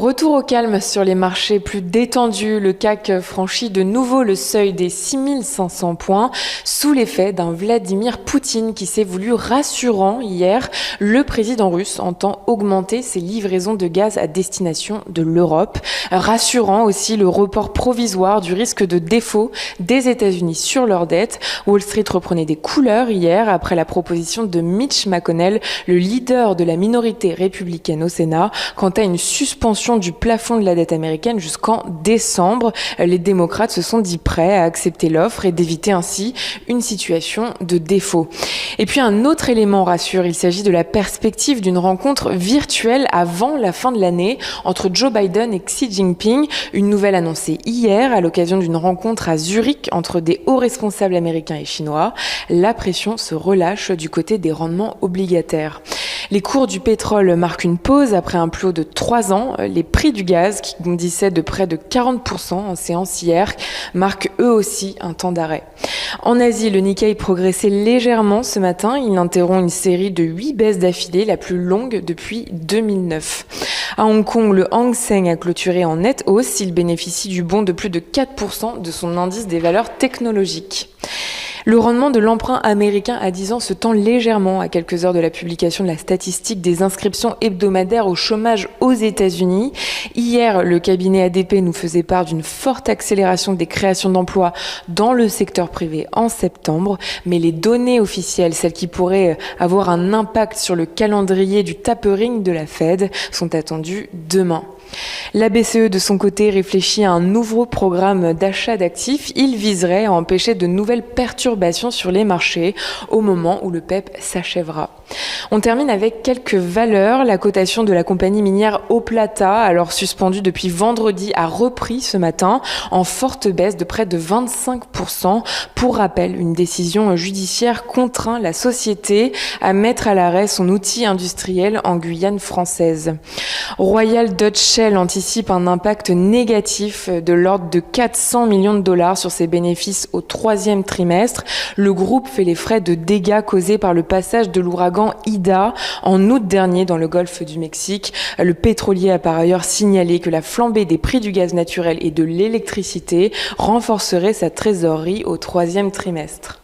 Retour au calme sur les marchés plus détendus. Le CAC franchit de nouveau le seuil des 6500 points sous l'effet d'un Vladimir Poutine qui s'est voulu rassurant hier. Le président russe entend augmenter ses livraisons de gaz à destination de l'Europe. Rassurant aussi le report provisoire du risque de défaut des États-Unis sur leur dette. Wall Street reprenait des couleurs hier après la proposition de Mitch McConnell, le leader de la minorité républicaine au Sénat, quant à une suspension du plafond de la dette américaine jusqu'en décembre. Les démocrates se sont dit prêts à accepter l'offre et d'éviter ainsi une situation de défaut. Et puis un autre élément rassure, il s'agit de la perspective d'une rencontre virtuelle avant la fin de l'année entre Joe Biden et Xi Jinping. Une nouvelle annoncée hier à l'occasion d'une rencontre à Zurich entre des hauts responsables américains et chinois. La pression se relâche du côté des rendements obligataires. Les cours du pétrole marquent une pause après un plus haut de 3 ans. Les prix du gaz, qui bondissaient de près de 40% en séance hier, marquent eux aussi un temps d'arrêt. En Asie, le Nikkei progressait légèrement ce matin. Il interrompt une série de 8 baisses d'affilée, la plus longue depuis 2009. À Hong Kong, le Hang Seng a clôturé en nette hausse. Il bénéficie du bond de plus de 4% de son indice des valeurs technologiques. Le rendement de l'emprunt américain à 10 ans se tend légèrement à quelques heures de la publication de la statistique des inscriptions hebdomadaires au chômage aux États-Unis. Hier, le cabinet ADP nous faisait part d'une forte accélération des créations d'emplois dans le secteur privé en septembre, mais les données officielles, celles qui pourraient avoir un impact sur le calendrier du tapering de la Fed, sont attendues demain. La BCE, de son côté, réfléchit à un nouveau programme d'achat d'actifs. Il viserait à empêcher de nouvelles perturbations sur les marchés au moment où le PEPP s'achèvera. On termine avec quelques valeurs. La cotation de la compagnie minière Oplata, alors suspendue depuis vendredi, a repris ce matin en forte baisse de près de 25%. Pour rappel, une décision judiciaire contraint la société à mettre à l'arrêt son outil industriel en Guyane française. Royal Dutch Shell anticipe un impact négatif de l'ordre de 400 millions de dollars sur ses bénéfices au 3e trimestre. Le groupe fait les frais de dégâts causés par le passage de l'ouragan Ida en août dernier dans le golfe du Mexique. Le pétrolier a par ailleurs signalé que la flambée des prix du gaz naturel et de l'électricité renforcerait sa trésorerie au 3e trimestre.